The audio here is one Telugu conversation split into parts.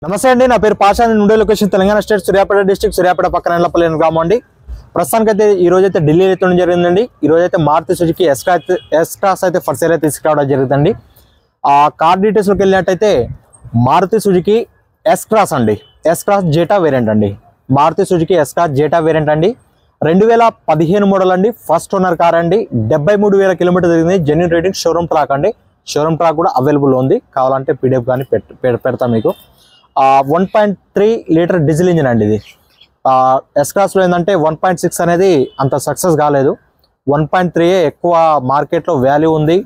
నమస్తే అండి, నా పేరు పాషా. నుండే location Telangana state Suryapet district, Suryapet పక్కన ఎల్లపల్లి గ్రామం అండి. ప్రస్తుతానికైతే ఈ రోజు అయితే ఢిల్లీ అయితే జరిగిందండి. ఈ రోజు అయితే మారుతి సుజుకి ఎస్ క్రాస్ అయితే ఫర్ సేల్ అయితే తీసుకురావడం జరుగుతుందండి. ఆ కార్ డీటెయిల్స్లోకి వెళ్ళినట్టయితే మారుతి సుజుకి ఎస్ క్రాస్ అండి, ఎస్ క్రాస్ జేటా వేరియంట్ అండి. Maruti Suzuki S Cross Zeta variant అండి. 2015 మోడల్ అండి. ఫస్ట్ ఓనర్ కార్ అండి. 73,000 కిలోమీటర్ తిరిగింది. జెన్యూన్ రేటింగ్, షోరూమ్ ట్రాక్ అండి. షోరూమ్ ట్రాక్ కూడా అవైలబుల్ ఉంది. కావాలంటే పీడిఎఫ్ కానీ పెడతా మీకు. 1.3 లీటర్ డీజిల్ ఇంజిన్ అండి ఇది. ఎస్ క్రాస్లో ఏంటంటే 1.6 అనేది అంత సక్సెస్ కాలేదు. 1.3 ఎక్కువ మార్కెట్లో వాల్యూ ఉంది,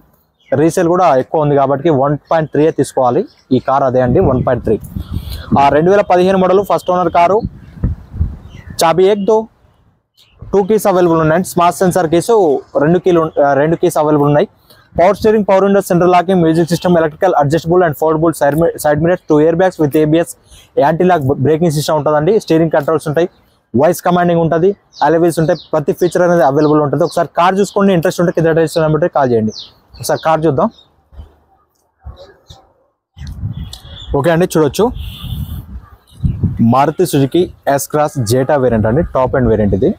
రీసేల్ కూడా ఎక్కువ ఉంది కాబట్టి 1.3 తీసుకోవాలి. ఈ కార్ అదే అండి, 1.3. 2015 మోడల్, ఫస్ట్ ఓనర్ కారు. చాబీ ఏక్ 2 కీస్ అవైలబుల్ ఉన్నాయి. స్మార్ట్ సెన్సార్ కేసు 2 కీస్ అవైలబుల్ ఉన్నాయి. Power steering, power window, central locking, music system, electrical adjustable and foldable side mirrors, 2 air bags with ABS, anti lock braking system ఉంటుందండి. స్టీరింగ్ కంట్రోల్స్ ఉంటాయి, వాయిస్ కమాండింగ్ ఉంటుంది, అలవీల్స్ ఉంటాయి. ప్రతి ఫీచర్ అనేది అవైలబుల్ ఉంటుంది. ఒకసారి కార్ చూసుకోండి. ఇంట్రెస్ట్ ఉంటే కింద డీటెయిల్స్ నెంబర్కి కాల్ చేయండి. ఒకసారి కార్ చూద్దాం. ఓకే అండి, చూడొచ్చు. Maruti Suzuki S Cross Zeta variant అండి. టాప్ ఎండ్ వేరియంట్ ఇది.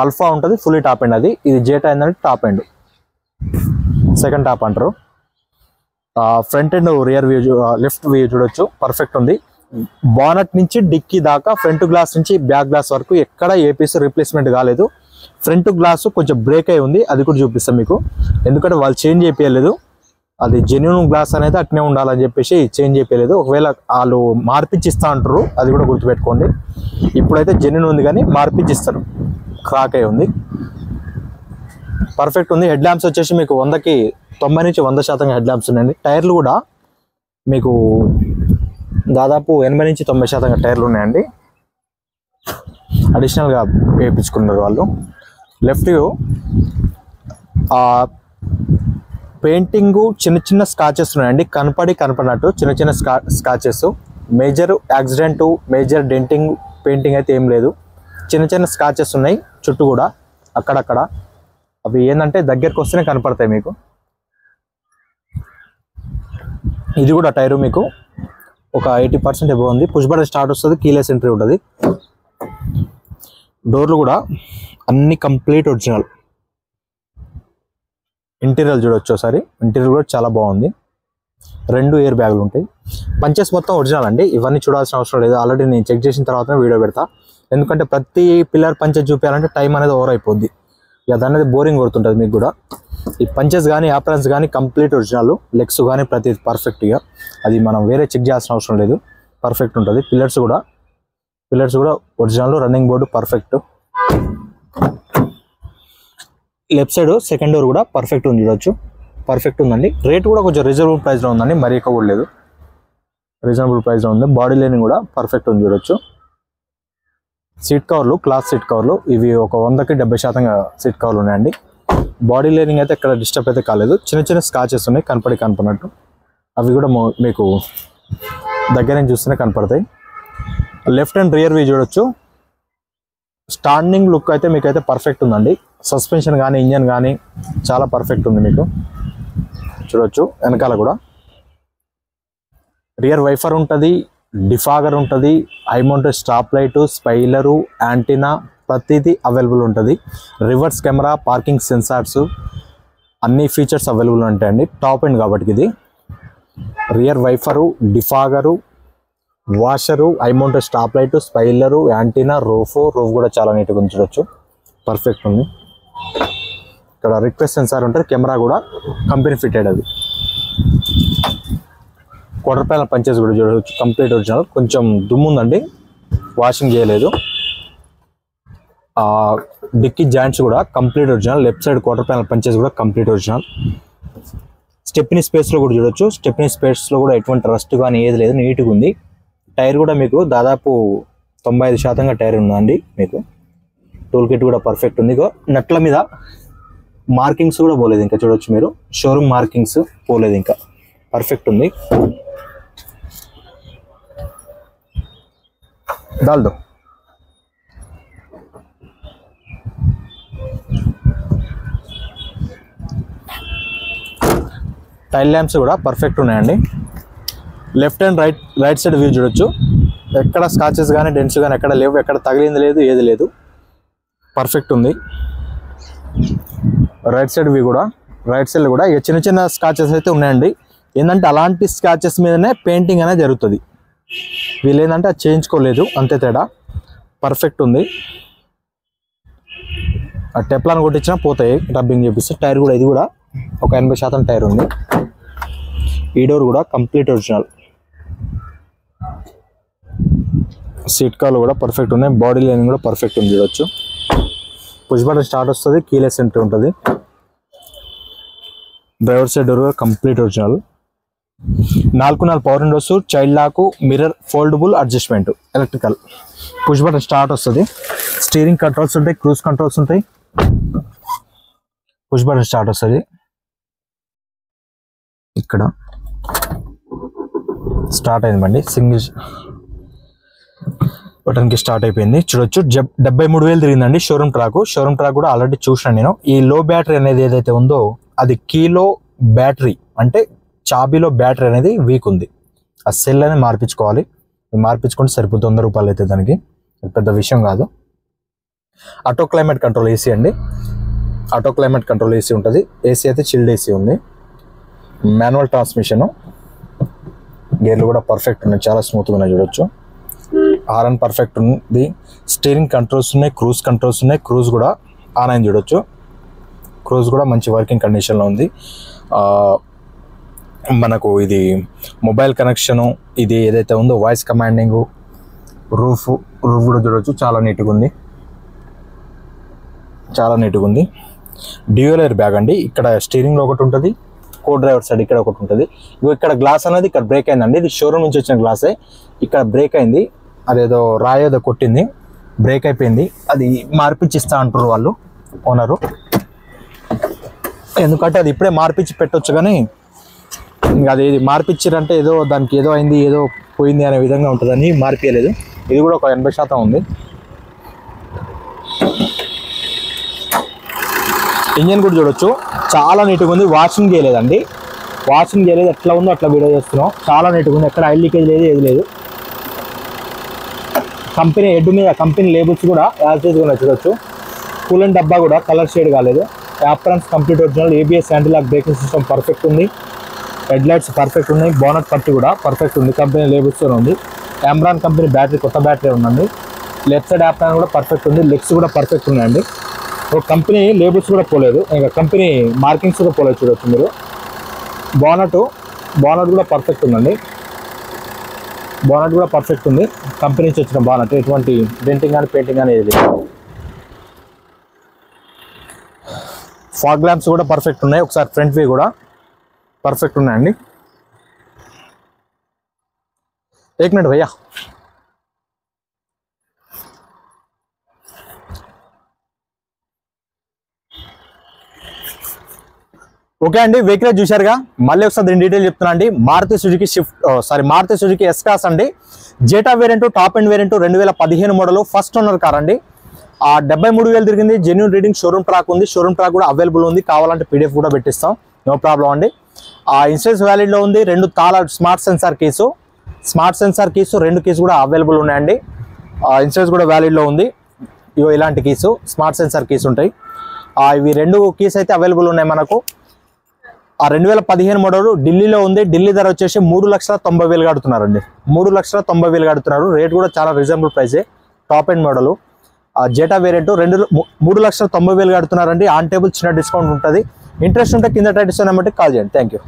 ఆల్ఫా ఉంటుంది, ఫుల్లీ టాప్ ఎండ్ అది. ఇది జేటా ఏంటంటే టాప్ ఎండ్, సెకండ్ టాప్ అంటారు. Front and rear view, left view చూడొచ్చు, పర్ఫెక్ట్ ఉంది. బానట్ నుంచి డిక్కీ దాకా, ఫ్రంట్ గ్లాస్ నుంచి బ్యాక్ గ్లాస్ వరకు ఎక్కడ ఏ పీస్ రీప్లేస్మెంట్ కాలేదు. ఫ్రంట్ గ్లాస్ కొంచెం బ్రేక్ అయి ఉంది, అది కూడా చూపిస్తాం మీకు. ఎందుకంటే వాళ్ళు చేంజ్ చేయలేదు, అది జెన్యూన్ గ్లాస్ అనేది అట్నే ఉండాలని చెప్పేసి చేంజ్ చేయలేదు. ఒకవేళ వాళ్ళు మార్పిచ్చిస్తా అంటారు, అది కూడా గుర్తుపెట్టుకోండి. ఇప్పుడైతే జెన్యూన్ ఉంది కానీ మార్పిచ్చిస్తారు, క్రాక్ అయి ఉంది. పర్ఫెక్ట్ ఉంది. హెడ్ ల్యాంప్స్ వచ్చేసి మీకు 100కి 90 నుంచి 100% హెడ్ ల్యాంప్స్ ఉన్నాయండి. టైర్లు కూడా మీకు దాదాపు 80 నుంచి 90% టైర్లు ఉన్నాయండి. అడిషనల్గా వేయించుకున్నారు వాళ్ళు. లెఫ్ట్ వ్యూ పెయింటింగ్ చిన్న చిన్న స్కాచెస్ ఉన్నాయండి. కనపడినట్టు చిన్న చిన్న scotches. Major accident, major denting, painting అయితే ఏం లేదు. చిన్న చిన్న స్కాచెస్ ఉన్నాయి చుట్టూ కూడా అక్కడక్కడ. అవి ఏంటంటే దగ్గరికి వస్తేనే కనపడతాయి మీకు. ఇది కూడా టైరు మీకు ఒక 80% ఎబో ఉంది. పుష్ బటన్ స్టార్ట్ వస్తుంది, కీలెస్ ఎంట్రీ ఉంటుంది. డోర్లు కూడా అన్ని కంప్లీట్ ఒరిజినల్. ఇంటీరియర్ చూడొచ్చు ఒకసారి. ఇంటీరియర్ కూడా చాలా బాగుంది. 2 ఎయిర్ బ్యాగులు ఉంటాయి. పంచెస్ మొత్తం ఒరిజినల్ అండి. ఇవన్నీ చూడాల్సిన అవసరం లేదు. ఆల్రెడీ నేను చెక్ చేసిన తర్వాతనే వీడియో పెడతా. ఎందుకంటే ప్రతి పిల్లర్ పంచెస్ చూపించాలంటే టైం అనేది ఓవర్ అయిపోద్ది. ఇక దాని అనేది బోరింగ్ కొడుతుంటుంది మీకు కూడా. ఈ పంచెస్ కానీ యాప్రాన్స్ కానీ కంప్లీట్ ఒరిజినల్. లెగ్స్ కానీ ప్రతి పర్ఫెక్ట్గా, అది మనం వేరే చెక్ చేయాల్సిన అవసరం లేదు, పర్ఫెక్ట్ ఉంటుంది. పిల్లర్స్ కూడా original. Running board perfect. Left side second door కూడా పర్ఫెక్ట్ ఉంది, చూడొచ్చు, పర్ఫెక్ట్ ఉందండి. రేట్ కూడా కొంచెం రీజనబుల్ ప్రైస్లో ఉందండి, మరీ ఎక్కువ కూడా లేదు, రీజనబుల్ ప్రైస్లో ఉంది. బాడీ లైనింగ్ కూడా పర్ఫెక్ట్ ఉంది, చూడొచ్చు. సీట్ కవర్లు, క్లాత్ సీట్ కవర్లు, ఇవి ఒక 100కి 70% సీట్ కవర్లు ఉన్నాయండి. బాడీ లైనింగ్ అయితే ఎక్కడ డిస్టర్బ్ అయితే కాలేదు. చిన్న చిన్న స్కాచెస్ ఉన్నాయి కనపడినట్టు. అవి కూడా మీకు దగ్గర నుంచి చూస్తేనే కనపడతాయి. లెఫ్ట్ అండ్ రియర్ వ్యూ చూడొచ్చు. స్టాండింగ్ లుక్ అయితే మీకైతే పర్ఫెక్ట్ ఉందండి. సస్పెన్షన్ కానీ ఇంజన్ కానీ చాలా పర్ఫెక్ట్ ఉంది మీకు, చూడొచ్చు. వెనకాల కూడా రియర్ వైఫర్ ఉంటుంది, డిఫాగర్ ఉంటుంది, high mounted stop light, spoiler, antenna ప్రతిదీ అవైలబుల్ ఉంటుంది. రివర్స్ కెమెరా, పార్కింగ్ సెన్సార్స్, అన్ని ఫీచర్స్ అవైలబుల్ ఉంటాయండి. టాప్ ఎండ్ కాబట్టి ఇది. Rear wiper, డిఫాగరు, washer, high mounted stop light, spoiler, antenna, roof కూడా చాలా నీట్గా ఉంది, చూడొచ్చు, పర్ఫెక్ట్ ఉంది. ఇక్కడ రిక్వెస్ట్ సెన్సార్ ఉంటుంది. కెమెరా కూడా కంపెనీ ఫిటెడ్ అది. క్వార్టర్ ప్యానల్ పంచెస్ కూడా చూడవచ్చు, కంప్లీట్ ఒరిజినల్. కొంచెం దుమ్ము ఉందండి, వాషింగ్ చేయలేదు. డిక్కీ జాయింట్స్ కూడా complete original. Left side quarter panel punches కూడా కంప్లీట్ ఒరిజినల్. స్టెప్నీ స్పేస్లో కూడా చూడొచ్చు. స్టెప్నీ స్పేస్లో కూడా ఎటువంటి రస్ట్ కానీ ఏది లేదు, నీట్గా ఉంది. టైర్ కూడా మీకు దాదాపు 95% టైర్ ఉందండి మీకు. టూల్ కిట్ కూడా పర్ఫెక్ట్ ఉంది. నట్ల మీద మార్కింగ్స్ కూడా పోలేదు ఇంకా, చూడొచ్చు మీరు. షోరూమ్ మార్కింగ్స్ పోలేదు ఇంకా, పర్ఫెక్ట్ ఉంది. దాల్దో టైల్ ల్యాంప్స్ కూడా పర్ఫెక్ట్ ఉన్నాయండి. Left and right side view చూడొచ్చు. ఎక్కడ స్కాచెస్ కానీ డెంట్స్ కానీ ఎక్కడ లేవు, ఎక్కడ తగిలింది లేదు, ఏది లేదు, పర్ఫెక్ట్ ఉంది. రైట్ సైడ్ వ్యూ కూడా, రైట్ సైడ్ కూడా ఇక చిన్న చిన్న స్కాచెస్ అయితే ఉన్నాయండి. ఏంటంటే అలాంటి స్కాచెస్ మీదనే పెయింటింగ్ అనేది జరుగుతుంది. వీళ్ళు ఏంటంటే అది చేయించుకోలేదు, అంతే తేడా. పర్ఫెక్ట్ ఉంది. ఆ టెప్లాన్ కొట్టించినా పోతాయి రబ్బింగ్ చేపిస్తే. టైర్ కూడా, ఇది కూడా ఒక 80% టైర్ ఉంది. ఈ డోర్ కూడా కంప్లీట్ ఒరిజినల్. సీట్ కవర్లు కూడా పర్ఫెక్ట్ ఉన్నాయి. బాడీ లైనింగ్ కూడా పర్ఫెక్ట్ ఉంది చూడొచ్చు. పుష్ బటన్ స్టార్ట్ వస్తుంది, కీలెస్ ఎంట్రీ ఉంటుంది. డ్రైవర్ సైడ్ డోర్ కూడా complete original. 4 power windows, child lock, mirror foldable adjustment, electrical. Push button start వస్తుంది. స్టీరింగ్ కంట్రోల్స్ ఉంటాయి, క్రూజ్ కంట్రోల్స్ ఉంటాయి. పుష్ బటన్ స్టార్ట్ వస్తుంది. ఇక్కడ స్టార్ట్ అయిందండి, సింగిల్ బటన్కి స్టార్ట్ అయిపోయింది చూడొచ్చు. 73,000 తిరిగిందండి షోరూమ్ ట్రాక్. షోరూమ్ ట్రాక్ కూడా ఆల్రెడీ చూసాను నేను. ఈ లో బ్యాటరీ అనేది ఏదైతే ఉందో అది కీలో బ్యాటరీ, అంటే చాబీలో బ్యాటరీ అనేది వీక్ ఉంది. ఆ సెల్ అనేది మార్పించుకోవాలి. మార్పించుకుంటే సరిపోతుంది. 100 రూపాయలు అయితే దానికి, పెద్ద విషయం కాదు. ఆటో క్లైమేట్ కంట్రోల్ ఏసీ అండి. ఆటో క్లైమేట్ కంట్రోల్ ఏసీ ఉంటుంది. ఏసీ అయితే చిల్డ్ ఏసీ ఉంది. Manual transmission. గేర్లు కూడా పర్ఫెక్ట్ ఉన్నాయి, చాలా స్మూత్గా ఉన్నాయి చూడొచ్చు. హారన్ పర్ఫెక్ట్ ఉంది. స్టీరింగ్ కంట్రోల్స్ ఉన్నాయి, క్రూజ్ కంట్రోల్స్ ఉన్నాయి. క్రూజ్ కూడా ఆన్ అయింది చూడొచ్చు. క్రూజ్ కూడా మంచి వర్కింగ్ కండిషన్లో ఉంది. మనకు ఇది మొబైల్ కనెక్షను, ఇది ఏదైతే ఉందో వాయిస్ కమాండింగ్, రూఫ్ కూడా చూడొచ్చు. చాలా నీట్గా ఉంది, చాలా నీట్గా ఉంది. డ్యూయల్ ఎయిర్ బ్యాగ్ అండి. ఇక్కడ స్టీరింగ్లో ఒకటి ఉంటుంది, కో డ్రైవర్ సైడ్ ఇక్కడ ఒకటి ఉంటుంది. ఇక్కడ గ్లాస్ అనేది ఇక్కడ బ్రేక్ అయిందండి. ఇది షోరూమ్ నుంచి వచ్చిన గ్లాసే. ఇక్కడ బ్రేక్ అయింది, అదేదో రాయేదో కొట్టింది, బ్రేక్ అయిపోయింది. అది మార్పిచ్చిస్తా అంటారు వాళ్ళు, ఓనరు. ఎందుకంటే అది ఇప్పుడే మార్పిచ్చి పెట్టొచ్చు, కానీ అది మార్పిచ్చిరంటే ఏదో దానికి ఏదో అయింది, ఏదో పోయింది అనే విధంగా ఉంటుందని మార్పియలేదు. ఇది కూడా ఒక 80% ఉంది. ఇంజన్ కూడా చూడొచ్చు, చాలా నీట్గా ఉంది. వాషింగ్ చేయలేదండి, వాషింగ్ చేయలేదు. ఎట్లా ఉందో అట్లా వీడియో చేస్తున్నాం. చాలా నీట్గా ఉంది, ఎక్కడ ఆయిల్ లీకేజ్ లేదు, ఏది లేదు. కంపెనీ హెడ్ మీద కంపెనీ లేబుల్స్ కూడా యాజ్గా ఉన్నాయి చూడొచ్చు. కూలెంట్ డబ్బా కూడా కలర్ షేడ్ కాలేదు. Aprons complete original. ABS anti lock braking system perfect ఉంది. హెడ్ లైట్స్ పర్ఫెక్ట్ ఉన్నాయి. బోనట్ పట్టి కూడా పర్ఫెక్ట్ ఉంది, కంపెనీ లేబుల్స్తో ఉంది. ఆమ్రాన్ కంపెనీ బ్యాటరీ, కొత్త బ్యాటరీ ఉందండి. లెఫ్ట్ సైడ్ యాప్రాన్ కూడా పర్ఫెక్ట్ ఉంది. లెగ్స్ కూడా పర్ఫెక్ట్ ఉన్నాయండి. ఒక కంపెనీ లేబుల్స్ కూడా పోలేదు, ఇంకా కంపెనీ మార్కింగ్స్ కూడా పోలేదు చూడొచ్చు మీరు. బోనట్ కూడా పర్ఫెక్ట్ ఉందండి. బోనట్ కూడా పర్ఫెక్ట్ ఉంది, కంపెనీ నుంచి వచ్చిన బోనట్. ఎటువంటి డెంటింగ్ కానీ పెయింటింగ్ కానీ ఏది లేదు. ఫాగ్ ల్యాంప్స్ కూడా పర్ఫెక్ట్ ఉన్నాయి. ఒకసారి ఫ్రంట్ వ్యూ కూడా పర్ఫెక్ట్ ఉన్నాయండి. 1 మినిట్ భయ్యా. ఓకే అండి, వెహికల్ చూశారుగా. మళ్ళీ ఒకసారి దీని డీటెయిల్ చెప్తున్నా అండి. మారుతి సుజుకి ఎస్ క్లాస్ అండి. Zeta variant, top end variant, 2015 model, first owner car అండి. 73,000 తిరిగింది. జెన్యూన్ రీడింగ్, షోరూమ్ ట్రాక్ ఉంది. షోరూమ్ ట్రాక్ కూడా అవైలబుల్ ఉంది, కావాలంటే PDF కూడా పెట్టిస్తాం, నో ప్రాబ్లం అండి. ఇన్సూరెన్స్ వ్యాలిడ్లో ఉంది. 2 తాళ స్మార్ట్ సెన్సార్ కేసు, 2 కేసు కూడా అవైలబుల్ ఉన్నాయండి. ఇన్సూరెన్స్ కూడా వ్యాలిడ్లో ఉంది. ఇవో ఇలాంటి కేసు, స్మార్ట్ సెన్సార్ కేసు ఉంటాయి. ఇవి 2 కేసు అయితే అవైలబుల్ ఉన్నాయి మనకు. 2015 మోడల్ ఢిల్లీలో ఉంది. ఢిల్లీ ధర వచ్చేసి 3,90,000 కడుతున్నారండి. 3,90,000 కడుతున్నారు. రేట్ కూడా చాలా రీజనబుల్ ప్రైసే. Top end model Zeta variant 3,90,000 కడుతున్నారండి. ఆన్ టేబుల్ చిన్న డిస్కౌంట్ ఉంటుంది. ఇంట్రెస్ట్ ఉంటే కింద టైటిల్స్ నెంబర్కి కాల్ చేయండి. Thank you.